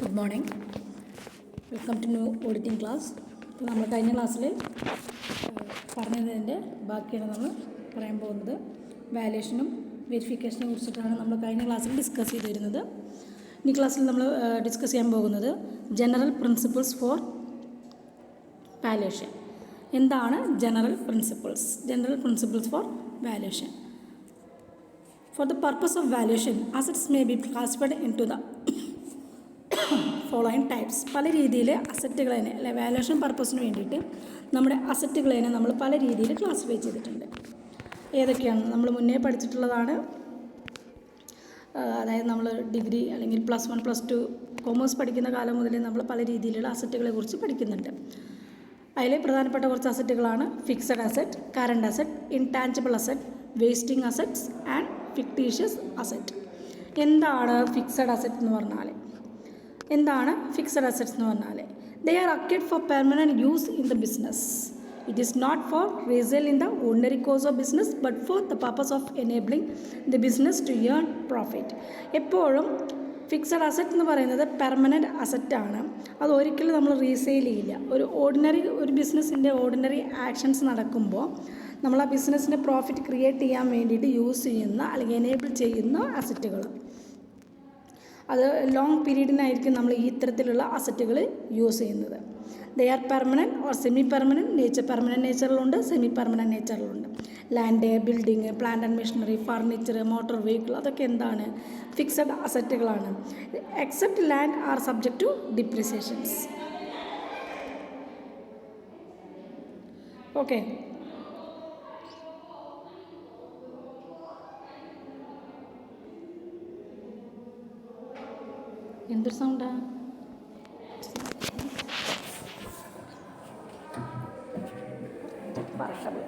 Good morning. Welcome to new auditing class. അപ്പോൾ നമ്മൾ കഴിഞ്ഞ ക്ലാസ്സിൽ പറഞ്ഞതിൻ്റെ ബാക്കിയാണ് നമ്മൾ പറയാൻ പോകുന്നത്. വാല്യുവേഷനും വെരിഫിക്കേഷനെ കുറിച്ചിട്ടാണ് നമ്മൾ കഴിഞ്ഞ ക്ലാസ്സിൽ ഡിസ്കസ് ചെയ്തിരുന്നത്. ഈ ക്ലാസ്സിൽ നമ്മൾ ഡിസ്കസ് ചെയ്യാൻ പോകുന്നത് ജനറൽ പ്രിൻസിപ്പിൾസ് ഫോർ വാല്യുവേഷൻ. എന്താണ് general principles for valuation? For the purpose of valuation, assets may be classified into the following types. പല രീതിയിൽ അസറ്റുകളെ അല്ലെ വാല്യുവേഷൻ പർപ്പസിന് വേണ്ടിയിട്ട് നമ്മുടെ അസറ്റുകളെ നമ്മൾ പല രീതിയിൽ ക്ലാസിഫൈ ചെയ്തിട്ടുണ്ട്. ഏതൊക്കെയാണ് നമ്മൾ മുന്നേ പഠിച്ചിട്ടുള്ളതാണ്. അതായത് നമ്മൾ ഡിഗ്രി അല്ലെങ്കിൽ +1 +2 കോമേഴ്സ് പഠിക്കുന്ന കാലം മുതൽ നമ്മൾ പല രീതിയിലുള്ള അസറ്റുകളെ കുറിച്ച് പഠിക്കുന്നുണ്ട്. അതിൽ പ്രധാനപ്പെട്ട കുറച്ച് അസറ്റുകളാണ് fixed asset, current asset, intangible asset, wasting assets and fictitious asset. എന്താണ് ഫിക്സഡ് അസറ്റ് എന്ന് പറഞ്ഞാൽ? They are acquired for permanent use in the business. It is not for resale in the ordinary course of business but for the purpose of enabling the business to earn profit. എപ്പോഴും fixed asset എന്ന് പറയുന്നത് permanent അസറ്റാണ്. അത് ഒരിക്കലും നമ്മൾ resale ചെയ്യില്ല. ഒരു ബിസിനസ്സിൻ്റെ ordinary actions നടക്കുമ്പോൾ നമ്മൾ ആ ബിസിനസ്സിൻ്റെ പ്രോഫിറ്റ് ക്രിയേറ്റ് ചെയ്യാൻ വേണ്ടിയിട്ട് യൂസ് ചെയ്യുന്ന അല്ലെങ്കിൽ എനേബിൾ ചെയ്യുന്ന അസറ്റുകൾ, അത് ലോങ് പീരീഡിനായിരിക്കും നമ്മൾ ഈ ഇത്തരത്തിലുള്ള അസറ്റുകൾ യൂസ് ചെയ്യുന്നത്. They are permanent or semi permanent nature. Permanent നേച്ചറിലുണ്ട്, സെമി പെർമനൻറ്റ് നേച്ചറിലുണ്ട്. Land, building, plant and machinery, furniture, motor vehicle, അതൊക്കെ എന്താണ്? ഫിക്സഡ് അസറ്റുകളാണ്. Except land are subject to depreciations. Okay. എന്തൊരു സൗണ്ടാ? പറക്കത്.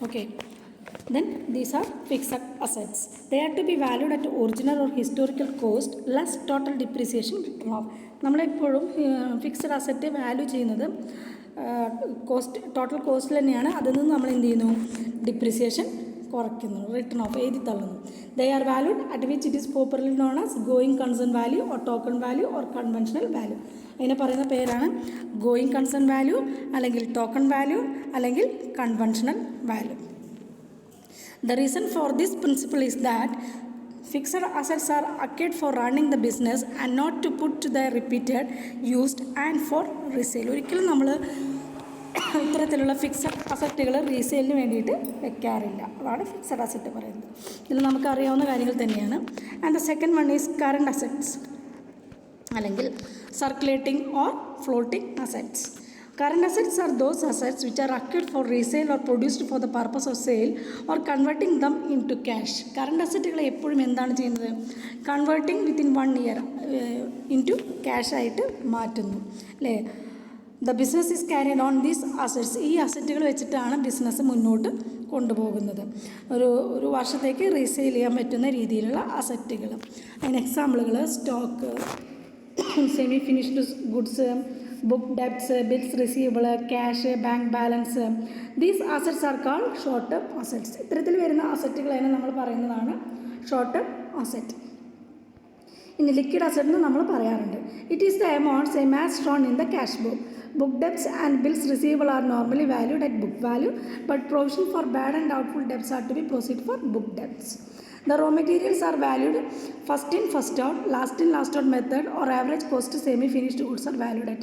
Okay, then these are fixed assets. They are to be valued at original or historical cost less total depreciation written off. നമ്മളെപ്പോഴും fixed asset value ചെയ്യുന്നത് total കോസ്റ്റിൽ തന്നെയാണ്. അതിൽ നിന്ന് നമ്മൾ എന്ത് ചെയ്യുന്നു? ഡിപ്രിസിയേഷൻ കുറയ്ക്കുന്നു, റിട്ടേൺ ഓഫ് എഴുതി തള്ളുന്നു. They are valued at which it is popularly known as going concern value or token value or conventional value. അതിനെ പറയുന്ന പേരാണ് ഗോയിങ് കൺസേൺ വാല്യൂ, അല്ലെങ്കിൽ ടോക്കൺ വാല്യൂ, അല്ലെങ്കിൽ conventional value. The reason for this principle is that fixed assets are acquired for running the business and not to put to the repeated used and for resale. ഒരിക്കലും നമ്മൾ ഇത്തരത്തിലുള്ള fixed അസറ്റുകൾ റീസെയിലിന് വേണ്ടിയിട്ട് വെക്കാറില്ല. അതാണ് fixed asset പറയുന്നത്. ഇതിൽ നമുക്കറിയാവുന്ന കാര്യങ്ങൾ തന്നെയാണ്. And the second one is current assets, അല്ലെങ്കിൽ circulating or floating assets. Current assets are those assets which are acquired for resale or produced for the purpose of sale or converting them into cash. കറണ്ട് അസറ്റുകളെ എപ്പോഴും എന്താണ് ചെയ്യുന്നത്? Converting within 1 year into cash ആയിട്ട് മാറ്റുന്നു, അല്ലേ? The business is carried on these assets. ഈ അസറ്റുകൾ വെച്ചിട്ടാണ് ബിസിനസ് മുന്നോട്ട് കൊണ്ടുപോകുന്നത്. ഒരു വർഷത്തേക്ക് റീസെയിൽ ചെയ്യാൻ പറ്റുന്ന രീതിയിലുള്ള അസറ്റുകൾ. അതിന് എക്സാമ്പിളുകൾ stock, semi finished goods, book debts, bills receivable, cash, bank balance. These assets are called short term assets. ഇത്തരത്തിൽ വരുന്ന അസറ്റുകളെ നമ്മൾ പറയുന്നതാണ് ഷോർട്ട് ടേം അസറ്റ്. ഇനി ലിക്വിഡ് അസറ്റ് എന്ന് നമ്മൾ പറയാറുണ്ട്. It is the amount same as shown in the cash book. Book debts and bills receivable are normally valued at book value but provision for bad and doubtful debts are to be proceed four book debts. The raw materials are valued first in first out, last in last out method or average cost semi finished goods are valued at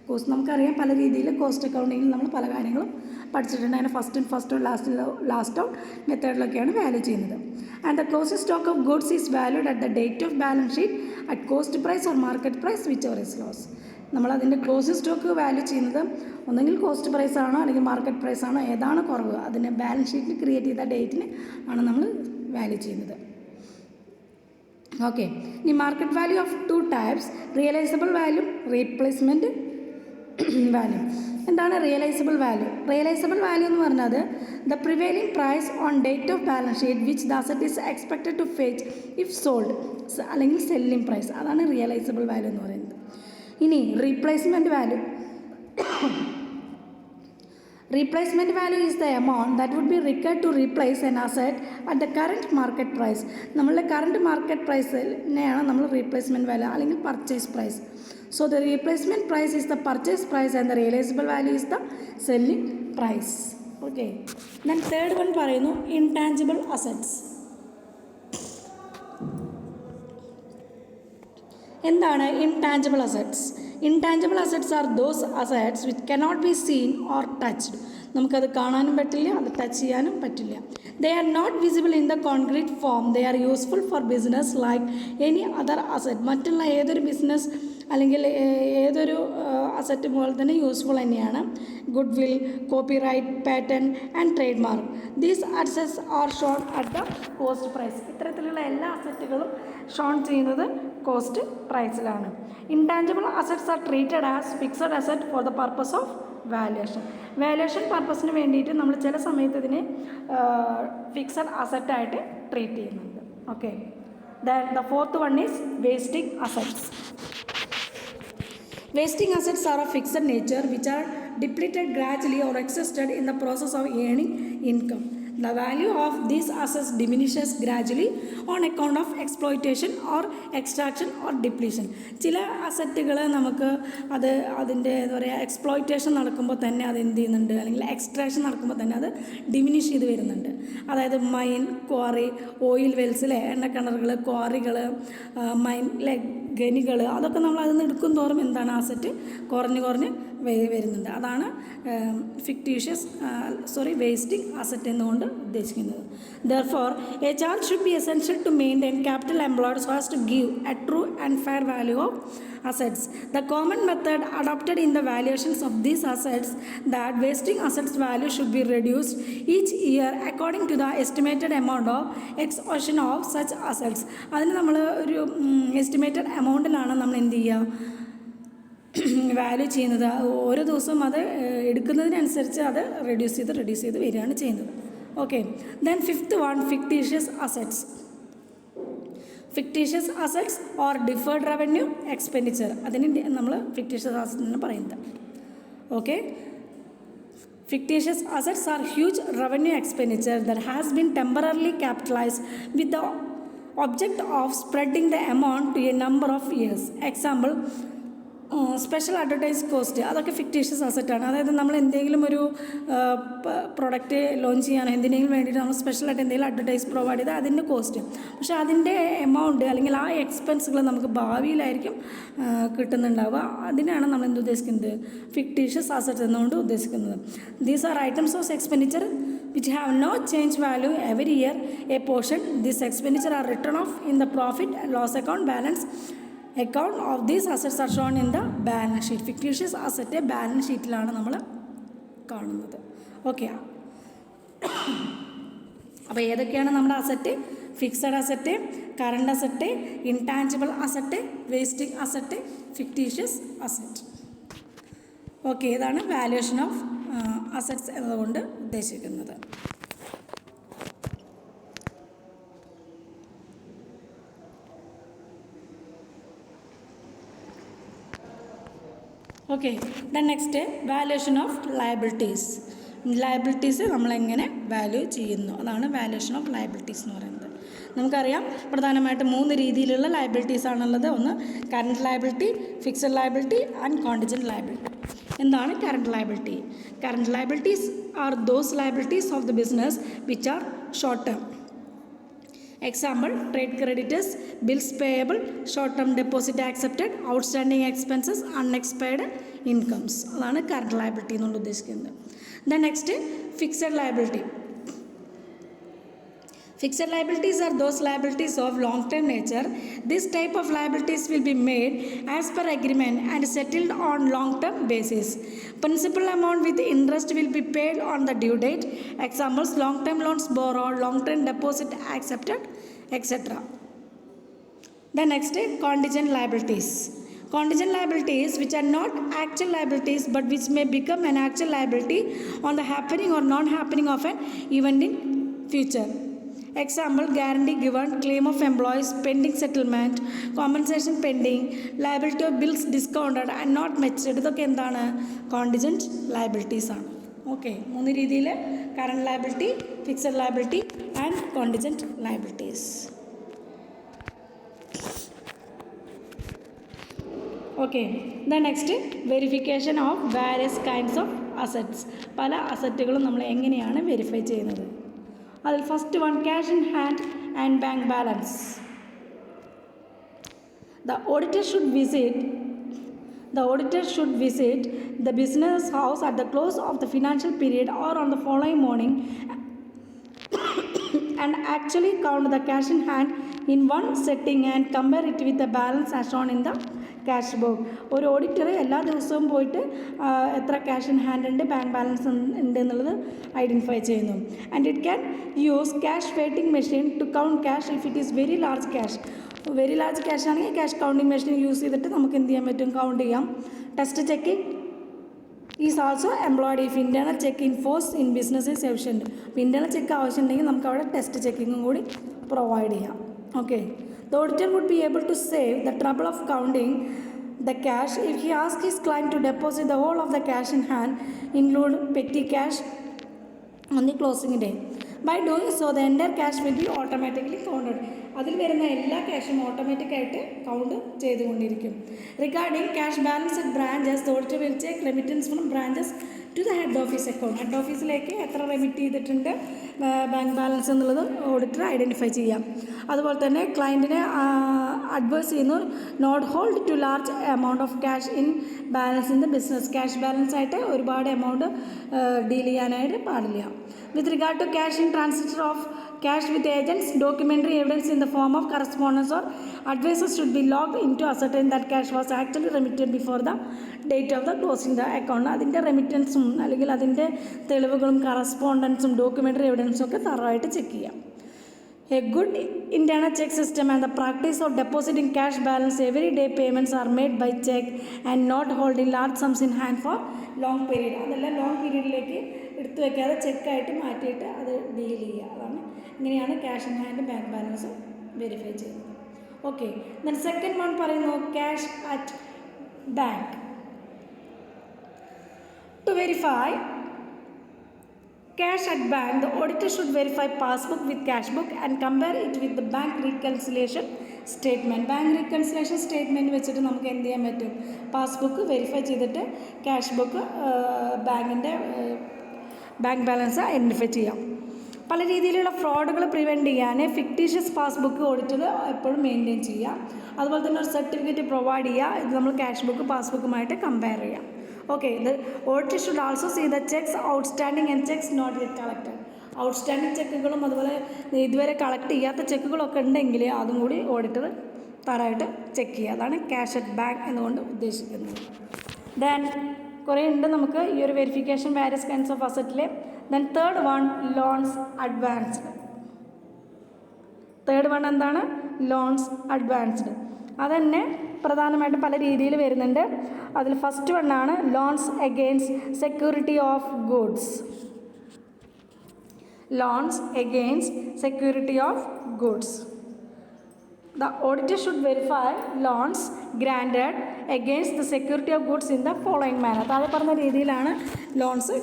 cost. നമുക്കറിയാം പല രീതിയിൽ cost അക്കൗണ്ടിങ്ങിൽ നമ്മൾ പല കാര്യങ്ങളും പഠിച്ചിട്ടുണ്ട്. അതിന് first in first out, last out മെത്തേഡിലൊക്കെയാണ് value ചെയ്യുന്നത്. And the closing stock of goods is valued at the date of balance sheet at cost price or market price whichever is lows. നമ്മളതിൻ്റെ closing stock value ചെയ്യുന്നത് ഒന്നെങ്കിൽ cost price ആണോ അല്ലെങ്കിൽ market price ആണോ, ഏതാണ് കുറവ്, അതിനെ balance ഷീറ്റിൽ ക്രിയേറ്റ് ചെയ്ത ഡേറ്റിന് ആണ് നമ്മൾ വാല്യൂ ചെയ്യുന്നത്. ഓക്കെ, ഇനി market value of two types, realisable value, replacement value. എന്താണ് റിയലൈസബിൾ വാല്യൂ? റിയലൈസബിൾ വാല്യൂ എന്ന് പറഞ്ഞത് the prevailing price on date of balance sheet which the asset is expected to fetch if sold, അല്ലെങ്കിൽ selling price. അതാണ് realisable value എന്ന് പറയുന്നത്. ഇനി replacement value. Replacement value is the amount that would be required to replace an asset at the current market price. നമ്മളുടെ current market പ്രൈസിനെയാണ് നമ്മൾ replacement value അല്ലെങ്കിൽ purchase price. So the replacement price is the purchase price and the realisable value is the selling price. Okay, then third one പറയുന്നു intangible assets. എന്താണ് intangible assets? Intangible assets are those assets which cannot be seen or touched. നമുക്കത് കാണാനും പറ്റില്ല, അത് touch ചെയ്യാനും പറ്റില്ല. They are not visible in the concrete form. They are useful for business like any other asset. മറ്റുള്ള ഏതൊരു business അല്ലെങ്കിൽ ഏതൊരു അസറ്റ് പോലെ തന്നെ യൂസ്ഫുൾ തന്നെയാണ്. Goodwill, copyright, patent and trade mark. These assets are shown at the cost price. ഇത്തരത്തിലുള്ള എല്ലാ അസറ്റുകളും ഷോൺ ചെയ്യുന്നത് കോസ്റ്റ് പ്രൈസിലാണ്. Intangible assets are treated as fixed asset for the purpose of valuation. Valuation പർപ്പസിന് വേണ്ടിയിട്ട് നമ്മൾ ചില സമയത്ത് ഇതിനെ ഫിക്സഡ് അസറ്റായിട്ട് ട്രീറ്റ് ചെയ്യുന്നുണ്ട്. Okay, the fourth one is wasting assets. Wasting assets are of fixed nature which are depleted gradually or exhausted in the process of earning income. The value of these assets diminishes gradually on account of exploitation or extraction or depletion. ചില അസറ്റുകൾ നമുക്ക് അതിൻ്റെ എന്താ പറയുക exploitation നടക്കുമ്പോൾ തന്നെ അത് എന്ത് ചെയ്യുന്നുണ്ട്, അല്ലെങ്കിൽ എക്സ്ട്രാക്ഷൻ നടക്കുമ്പോൾ തന്നെ അത് ഡിമിനിഷ് ചെയ്ത് വരുന്നുണ്ട്. അതായത് മൈൻ, ക്വാറി, ഓയിൽ വെൽസിലെ എണ്ണക്കിണറുകൾ, ക്വാറികൾ, മൈൻ ഖനികൾ, അതൊക്കെ നമ്മൾ അതിൽ നിന്ന് എടുക്കും തോറും എന്താണ് അസറ്റ് കുറഞ്ഞ് വരുന്നുണ്ട്. അതാണ് വേസ്റ്റിംഗ് അസറ്റ് എന്നുകൊണ്ട് ഉദ്ദേശിക്കുന്നത്. Therefore, a charge should be essential to maintain capital employed so as to give a true and fair value of assets. The common method adopted in the valuations of these assets that wasting assets value should be reduced each year according to the estimated amount of exhaustion of such assets. അതിന് നമ്മൾ ഒരു estimated എമൗണ്ടിലാണ് നമ്മൾ എന്ത് ചെയ്യുക, value ചെയ്യുന്നത്. ഓരോ ദിവസവും അത് എടുക്കുന്നതിനനുസരിച്ച് അത് റെഡ്യൂസ് ചെയ്ത് വരികയാണ് ചെയ്യുന്നത്. Okay, then fifth one fictitious assets. Fictitious assets or deferred revenue expenditure, അതിന് നമ്മൾ ഫിക്ടീഷ്യസ് അസറ്റ് എന്ന് പറയുന്നത്. Okay, fictitious assets are huge revenue expenditure that has been temporarily capitalized with the object of spreading the amount to a number of years. Example, special advertise cost, അതൊക്കെ fictitious അസറ്റാണ്. അതായത് നമ്മൾ എന്തെങ്കിലും ഒരു product launch ചെയ്യാനോ എന്തിനെങ്കിലും വേണ്ടിയിട്ട് നമ്മൾ സ്പെഷ്യലായിട്ട് എന്തെങ്കിലും അഡ്വർടൈസ് പ്രൊവൈഡ് ചെയ്താൽ അതിൻ്റെ കോസ്റ്റ്, പക്ഷേ അതിൻ്റെ എമൗണ്ട് അല്ലെങ്കിൽ ആ എക്സ്പെൻസുകൾ നമുക്ക് ഭാവിയിലായിരിക്കും കിട്ടുന്നുണ്ടാവുക. അതിനാണ് നമ്മൾ എന്ത് ഉദ്ദേശിക്കുന്നത്, ഫിക്റ്റീഷ്യസ് അസറ്റ്സ് എന്നുകൊണ്ട് ഉദ്ദേശിക്കുന്നത്. These are items of expenditure which have no change value every year. A portion this expenditure are written off in the profit and loss account of these assets are shown in the balance sheet. Fictitious asset balance ഷീറ്റിലാണ് നമ്മൾ കാണുന്നത്. Okay, അപ്പോൾ ഏതൊക്കെയാണ് നമ്മുടെ asset? Fixed asset, current asset, intangible asset, wasting asset, fictitious asset. Okay, ഇതാണ് valuation of assets എന്നതുകൊണ്ട് ഉദ്ദേശിക്കുന്നത്. Okay, then next valuation of liabilities. Liabilities നമ്മളെങ്ങനെ value ചെയ്യുന്നു, അതാണ് വാല്യുവേഷൻ ഓഫ് ലയബിലിറ്റീസ് എന്ന് പറയുന്നത്. നമുക്കറിയാം പ്രധാനമായിട്ട് 3 രീതിയിലുള്ള ലയബിലിറ്റീസ് ആണുള്ളത്. ഒന്ന് current liability, fixed liability and contingent liability. എന്താണ് current liability? Current liabilities are those liabilities of the business which are short term. Example, trade creditors, bills payable, short term deposit accepted, outstanding expenses, unexpired incomes. അതാണ് current liability എന്നുകൊണ്ട് ഉദ്ദേശിക്കുന്നത്. Then next fixed liability. Fixed liabilities are those liabilities of long-term nature. This type of liabilities will be made as per agreement and settled on long-term basis. Principal amount with interest will be paid on the due date. Examples, long-term loans borrowed, long-term deposit accepted, etc. The next, contingent liabilities. Contingent liabilities which are not actual liabilities but which may become an actual liability on the happening or non-happening of an event in future. Example, guarantee given, claim of employees, pending settlement, compensation pending, liability of bills discounted and not matured. ഇതൊക്കെ എന്താണ്? കോണ്ടിജൻറ്റ് liabilities ആണ്. ഓക്കെ, 3 രീതിയിൽ: current liability, fixed liability and contingent liabilities. Okay, the next, verification of various kinds of assets. പല അസറ്റുകളും നമ്മൾ എങ്ങനെയാണ് verify ചെയ്യുന്നത്? അതിൽ first one, cash in hand and bank balance. The auditor should visit the business house at the close of the financial period or on the following morning and actually count the cash in hand in one setting and compare it with the balance as shown in the cash book. ഒരു auditor എല്ലാ ദിവസവും പോയിട്ട് എത്ര cash in hand ഉണ്ട്, bank balance ഉണ്ട് എന്നുള്ളത് identify ചെയ്യുന്നു. And it can use cash weighting machine to count cash if it is very large cash. Very large cash ആണെങ്കിൽ ക്യാഷ് കൗണ്ടിങ് മെഷീൻ യൂസ് ചെയ്തിട്ട് നമുക്ക് എന്ത് ചെയ്യാൻ പറ്റും? കൗണ്ട് ചെയ്യാം. Test checking is also employed if internal check in force in business is efficient. അപ്പോൾ internal check ആവശ്യമുണ്ടെങ്കിൽ നമുക്ക് അവിടെ ടെസ്റ്റ് ചെക്കിങ്ങും കൂടി പ്രൊവൈഡ് ചെയ്യാം. Okay, the auditor would be able to save the trouble of counting the cash if he asks his client to deposit the whole of the cash in hand, include petty cash, on the closing day. By doing so, the entire cash will be automatically counted. അതിൽ വരുന്ന എല്ലാ ക്യാഷും ഓട്ടോമാറ്റിക്കായിട്ട് count ചെയ്തുകൊണ്ടിരിക്കും. Regarding cash balance at branches, the auditor will check remittance from branches to the head office account. Head ഓഫീസിലേക്ക് എത്ര remit ചെയ്തിട്ടുണ്ട്, bank balance എന്നുള്ളത് ഓഡിറ്റർ ഐഡൻറ്റിഫൈ ചെയ്യാം. അതുപോലെ തന്നെ ക്ലയൻറ്റിനെ അഡ്വൈസ് ചെയ്യുന്നു, not hold to large amount of cash in balance in the business. Cash balance ആയിട്ട് ഒരുപാട് എമൗണ്ട് ഡീൽ ചെയ്യാനായിട്ട് പാടില്ല. With regard to cash in transit of cash with agents, documentary evidence in the form of correspondence or advices should be logged in to ascertain that cash was actually remitted before the date of the closing the account. അതിൻ്റെ റെമിറ്റൻസും അല്ലെങ്കിൽ അതിൻ്റെ തെളിവുകളും കറസ്പോണ്ടൻസും documentary എവിഡൻസും ഒക്കെ തറവായിട്ട് check ചെയ്യാം. A good internal check system and the practice of depositing cash balance every day payments are made by check and not holding large sums in hand for long period. അതെല്ലാം long പീരീഡിലേക്ക് എടുത്തു വയ്ക്കാതെ ചെക്കായിട്ട് മാറ്റിയിട്ട് അത് deal ചെയ്യുക. അതാണ് ഇങ്ങനെയാണ് cash in hand bank balance verify ചെയ്യുന്നത്. ഓക്കെ, ദെൻ സെക്കൻഡ് വൺ പറയുന്നു cash at bank. To verify cash at bank, the auditor should verify passbook with cash book and compare it with the bank reconciliation statement. Bank reconciliation statement വെച്ചിട്ട് നമുക്ക് എന്ത് ചെയ്യാൻ പറ്റും? Passbook verify ചെയ്തിട്ട് cash book ബാങ്കിൻ്റെ bank balance identify ചെയ്യാം. പല രീതിയിലുള്ള ഫ്രോഡുകൾ പ്രിവെൻറ്റ് ചെയ്യാൻ ഫിക്റ്റീഷ്യസ് പാസ്ബുക്ക് ഓഡിറ്റർ എപ്പോഴും മെയിൻറ്റെയിൻ ചെയ്യുക. അതുപോലെ തന്നെ ഒരു സർട്ടിഫിക്കറ്റ് പ്രൊവൈഡ് ചെയ്യുക. ഇത് നമ്മൾ ക്യാഷ് ബുക്ക് പാസ്ബുക്കുമായിട്ട് കമ്പയർ ചെയ്യാം. Okay, the auditor should also see the checks outstanding and checks not yet collected. Outstanding ചെക്കുകളും അതുപോലെ ഇതുവരെ കളക്ട് ചെയ്യാത്ത ചെക്കുകളൊക്കെ ഉണ്ടെങ്കിൽ അതും കൂടി ഓഡിറ്റർ തറായിട്ട് ചെക്ക് ചെയ്യുക. അതാണ് ക്യാഷ് അറ്റ് ബാങ്ക് എന്നുകൊണ്ട് ഉദ്ദേശിക്കുന്നത്. ദെൻ കുറേ ഉണ്ട് നമുക്ക് ഈ ഒരു വെരിഫിക്കേഷൻ വാരിയസ് കൈൻഡ്സ് ഓഫ് അസറ്റിൽ. Then third one, loans advanced. Third one എന്താണ്? Loans advanced. അതുതന്നെ പ്രധാനമായിട്ടും പല രീതിയിൽ വരുന്നുണ്ട്. അതിൽ ഫസ്റ്റ് വണ്ണാണ് loans against security of goods. Loans against security of goods. The auditor should verify loans granted against the security of goods in the following manner. താഴെ പറഞ്ഞ രീതിയിലാണ് ലോൺസ്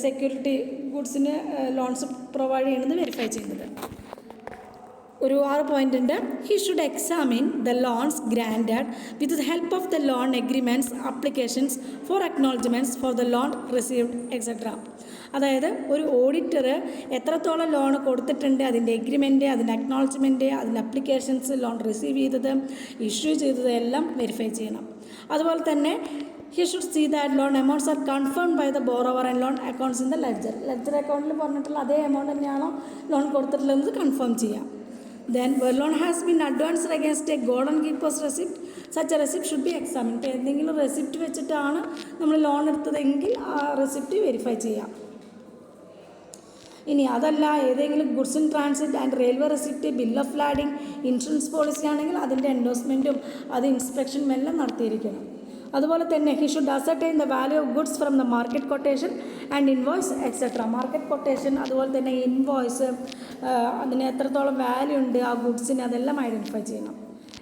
സെക്യൂരിറ്റി ഗുഡ്സിന് ലോൺസ് പ്രൊവൈഡ് ചെയ്യുന്നത് വെരിഫൈ ചെയ്യുന്നത്. ഒരു 6 point ഉണ്ട്. He should examine the loans granted with the help of the loan agreements, applications for acknowledgements for the loan received etcetera. അതായത് ഒരു ഓഡിറ്റർ എത്രത്തോളം ലോൺ കൊടുത്തിട്ടുണ്ട്, അതിൻ്റെ എഗ്രിമെൻറ്റ്, അതിൻ്റെ അക്നോളജ്മെൻറ്റ്, അതിൻ്റെ അപ്ലിക്കേഷൻസ്, ലോൺ റിസീവ് ചെയ്തത്, ഇഷ്യൂ ചെയ്തത് എല്ലാം വെരിഫൈ ചെയ്യണം. അതുപോലെ തന്നെ he should see that loan amounts are confirmed by the borrower and loan accounts in the ledger. Ledger അക്കൗണ്ടിൽ പറഞ്ഞിട്ടുള്ള അതേ എമൗണ്ട് തന്നെയാണോ ലോൺ കൊടുത്തിട്ടുള്ളത് കൺഫേം ചെയ്യാം. Then where loan has been advanced against a golden keeper's receipt, such a receipt should be examined. ഇപ്പോൾ എന്തെങ്കിലും receipt വെച്ചിട്ടാണ് നമ്മൾ ലോൺ എടുത്തതെങ്കിൽ ആ റെസിപ്റ്റ് വെരിഫൈ ചെയ്യാം. ഇനി അതല്ല ഏതെങ്കിലും goods in transit and railway receipt, bill of lading, insurance policy ആണെങ്കിൽ അതിൻ്റെ എൻഡോഴ്സ്മെൻറ്റും അത് ഇൻസ്പെക്ഷനും എല്ലാം നടത്തിയിരിക്കണം. അതുപോലെ തന്നെ he should ascertain the value of goods from the market quotation and invoice etcetera. Market quotation അതുപോലെ തന്നെ ഇൻവോയ്സ്, അതിന് എത്രത്തോളം വാല്യൂ ഉണ്ട് ആ ഗുഡ്സിന്, അതെല്ലാം ഐഡൻറ്റിഫൈ ചെയ്യണം.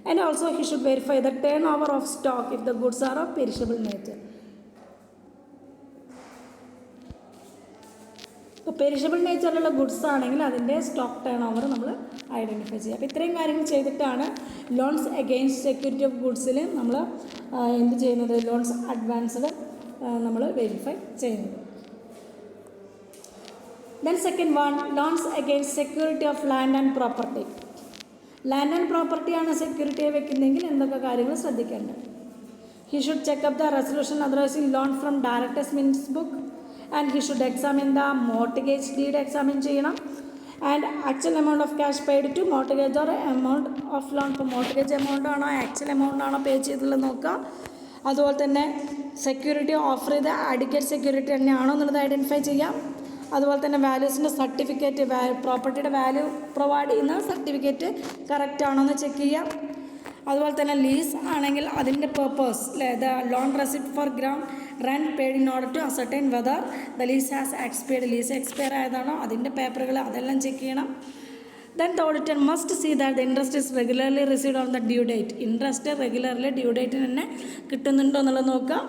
And also he should verify the turn over of stock if the goods are of perishable nature. ഇപ്പോൾ perishable നേച്ചറിലുള്ള goods ആണെങ്കിൽ അതിൻ്റെ സ്റ്റോക്ക് ടേൺ ഓവർ നമ്മൾ ഐഡൻറ്റിഫൈ ചെയ്യുക. അപ്പോൾ ഇത്രയും കാര്യങ്ങൾ ചെയ്തിട്ടാണ് ലോൺസ് അഗെയിൻസ്റ്റ് സെക്യൂരിറ്റി ഓഫ് ഗുഡ്സിൽ നമ്മൾ എന്ത് ചെയ്യുന്നത്, ലോൺസ് അഡ്വാൻസ്ഡ് നമ്മൾ വെരിഫൈ ചെയ്യുന്നത്. Then second one, loans against security of land and property. Land and പ്രോപ്പർട്ടിയാണ് സെക്യൂരിറ്റിയെ വെക്കുന്നതെങ്കിൽ എന്തൊക്കെ കാര്യങ്ങൾ ശ്രദ്ധിക്കേണ്ടത്? He should check up the resolution otherwise loan from directors minutes book and he should examine the mortgage deed examine ചെയ്യണം. And actual amount of cash paid to mortgage or amount of loan. ഇപ്പോൾ mortgage amount ആണോ actual amount ആണോ pay ചെയ്തിട്ടുള്ളത് നോക്കുക. അതുപോലെ തന്നെ security offer ചെയ്ത adequate security തന്നെയാണോ എന്നുള്ളത് ഐഡൻറ്റിഫൈ ചെയ്യാം. അതുപോലെ തന്നെ വാല്യൂസിൻ്റെ സർട്ടിഫിക്കറ്റ്, പ്രോപ്പർട്ടിയുടെ വാല്യൂ പ്രൊവൈഡ് ചെയ്യുന്ന സർട്ടിഫിക്കറ്റ് കറക്റ്റ് ആണോ എന്ന് ചെക്ക് ചെയ്യാം. അതുപോലെ തന്നെ ലീസ് ആണെങ്കിൽ അതിൻ്റെ purpose, the loan receipt for ground rent paid in order to ascertain whether the lease has expired, lease expire ആയതാണോ അതിൻ്റെ പേപ്പറുകൾ അതെല്ലാം ചെക്ക് ചെയ്യണം. Then the auditor must see that the interest is regularly received on the due date. Interest regularly due ഡേറ്റിന് തന്നെ കിട്ടുന്നുണ്ടോ എന്നുള്ളത് നോക്കുക.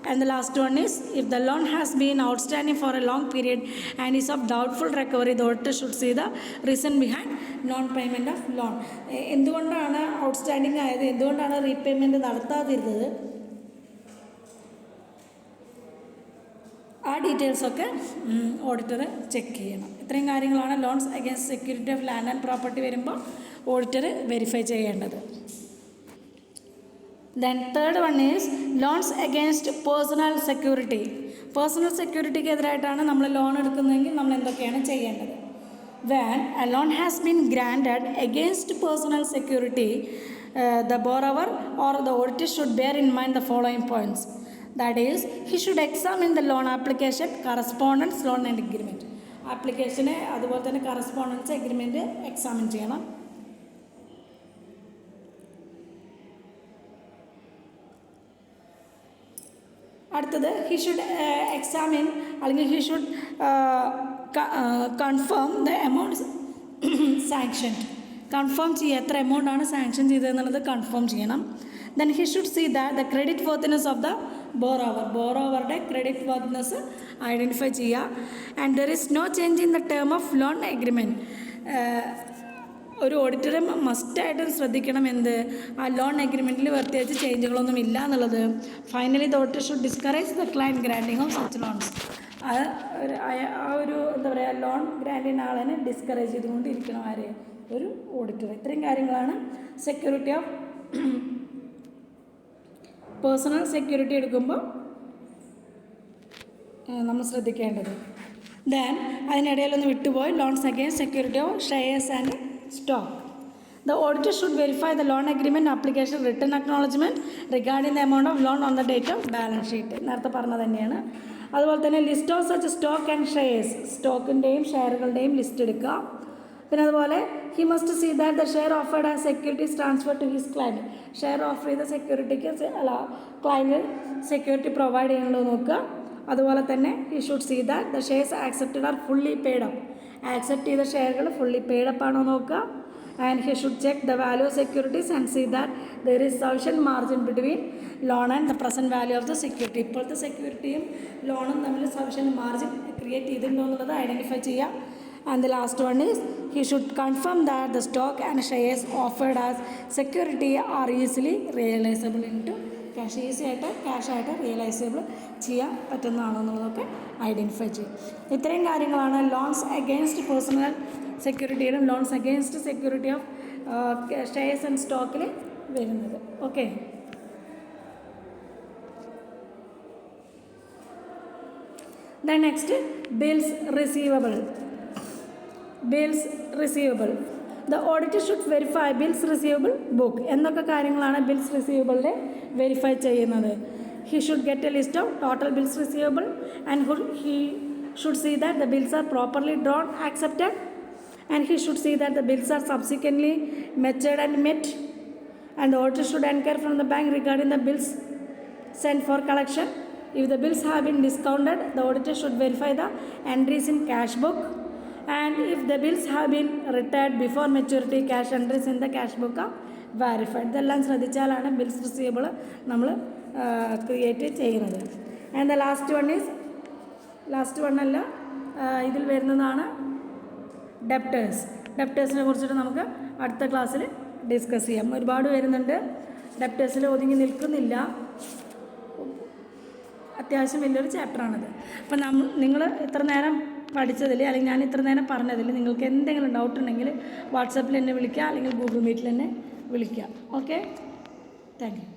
And the last one is if the loan has been outstanding for a long period and is of doubtful recovery, the auditor should see the reason behind non payment of loan. എന്തുകൊണ്ടാണ് outstanding ആയത്, എന്തുകൊണ്ടാണ് repayment നടത്താതിരുന്നത്, ആ ഡീറ്റെയിൽസൊക്കെ auditor check ചെയ്യണം. ഇത്രയും കാര്യങ്ങളാണ് loans against security of land and property വരുമ്പോൾ auditor verify ചെയ്യേണ്ടത്. Then third one is loans against personal security. Personal സെക്യൂരിറ്റിക്ക് എതിരായിട്ടാണ് നമ്മൾ ലോൺ എടുക്കുന്നതെങ്കിൽ നമ്മൾ എന്തൊക്കെയാണ് ചെയ്യേണ്ടത്? When a loan has been granted against personal security, the borrower or the auditor should bear in mind the following points. That is, he should examine the loan application, correspondence, loan and agreement. ആപ്ലിക്കേഷന് അതുപോലെ തന്നെ correspondence agreement examine ചെയ്യണം. അടുത്തത് he should examine അല്ലെങ്കിൽ he should confirm the amount sanction. Confirm ചെയ്യുക എത്ര എമൗണ്ടാണ് sanction ചെയ്തതെന്നുള്ളത് കൺഫേം ചെയ്യണം. Then he should see that the credit worthiness of the ബോറോവറുടെ ക്രെഡിറ്റ് വർത്തിനെസ് ഐഡൻറ്റിഫൈ ചെയ്യുക. And there is no change in the term of loan agreement. ഒരു auditor മസ്റ്റായിട്ടും ശ്രദ്ധിക്കണം എന്ത്, ആ ലോൺ എഗ്രിമെൻറ്റിൽ പ്രത്യേകിച്ച് ചേഞ്ചുകളൊന്നും ഇല്ല എന്നുള്ളത്. Finally the auditor should discourage the client granting of such loans. ആ ഒരു എന്താ പറയുക, ലോൺ ഗ്രാൻഡിന് ആളിനെ ഡിസ്കറേജ് ചെയ്തുകൊണ്ടിരിക്കണം ആര്, ഒരു ഓഡിറ്റർ. ഇത്രയും കാര്യങ്ങളാണ് സെക്യൂരിറ്റി ഓഫ് പേഴ്സണൽ സെക്യൂരിറ്റി എടുക്കുമ്പോൾ നമ്മൾ ശ്രദ്ധിക്കേണ്ടത്. ദെൻ അതിനിടയിലൊന്ന് വിട്ടുപോയി loans against security of shares and stock. The auditor should verify the loan agreement application written acknowledgement regarding the amount of loan on the date of balance sheet. നേരത്തെ പറഞ്ഞത് തന്നെയാണ്. അതുപോലെ തന്നെ list of such stock and shares, സ്റ്റോക്കിൻ്റെയും ഷെയറുകളുടെയും list എടുക്കുക. പിന്നെ അതുപോലെ he must see that the share offered as securities transfer to his client. Share offer ചെയ്ത സെക്യൂരിറ്റിക്ക് ക്ലയൻറ്റ് സെക്യൂരിറ്റി പ്രൊവൈഡ് ചെയ്യണമല്ലോ നോക്കുക. അതുപോലെ തന്നെ he should see that the shares accepted are fully paid up. Accept ചെയ്ത ഷെയറുകൾ ഫുള്ളി പെയ്ഡ് അപ്പ് ആണോ നോക്കുക. And he should check the value of securities and see that there is sufficient margin between loan and the present value of the security. ഇപ്പോഴത്തെ സെക്യൂരിറ്റിയും ലോണും തമ്മിൽ sufficient margin create ചെയ്തിട്ടുണ്ടോ എന്നുള്ളത് identify ചെയ്യുക. And the last one is he should confirm that the stock and shares offered as security are easily realisable in to cash. ഈസിയായിട്ട് ക്യാഷായിട്ട് realisable ചെയ്യാൻ പറ്റുന്നതാണോ എന്നുള്ളതൊക്കെ ഐഡൻറ്റിഫൈ ചെയ്യും. ഇത്രയും കാര്യങ്ങളാണ് ലോൺസ് അഗെയിൻസ്റ്റ് പേഴ്സണൽ സെക്യൂരിറ്റിയിലും loans against security of shares and സ്റ്റോക്കിൽ വരുന്നത്. Okay, then next bills receivable. The auditor should verify bills receivable book. എന്തൊക്കെ കാര്യങ്ങളാണ് ബിൽസ് റിസീവബിളിൻ്റെ വെരിഫൈ ചെയ്യുന്നത്? He should get a list of total bills receivable and he should see that the bills are properly drawn, accepted, and he should see that the bills are subsequently matured and met, and the auditor should inquire from the bank regarding the bills sent for collection. If the bills have been discounted, the auditor should verify the entries in cash book, and if the bills have been retired before maturity, cash entries in the cash book are verified. ഇതെല്ലാം ശ്രദ്ധിച്ചാലാണ് bills receivable നമ്മൾ create ചെയ്യുന്നത്. And the last one അല്ല, ഇതിൽ വരുന്നതാണ് ഡെപ്റ്റേഴ്സിനെ കുറിച്ചിട്ട് നമുക്ക് അടുത്ത ക്ലാസ്സിൽ ഡിസ്കസ് ചെയ്യാം. ഒരുപാട് വരുന്നുണ്ട്, ഡെപ്റ്റേഴ്സിൽ ഒതുങ്ങി നിൽക്കുന്നില്ല, അത്യാവശ്യം വലിയൊരു ചാപ്റ്ററാണത്. അപ്പം നിങ്ങൾ ഇത്ര നേരം പഠിച്ചതിൽ അല്ലെങ്കിൽ ഞാൻ ഇത്ര നേരം പറഞ്ഞതിൽ നിങ്ങൾക്ക് എന്തെങ്കിലും ഡൗട്ട് ഉണ്ടെങ്കിൽ വാട്സാപ്പിൽ എന്നെ വിളിക്കുക, അല്ലെങ്കിൽ ഗൂഗിൾ മീറ്റിൽ എന്നെ വിളിക്കുക. Okay, thank you.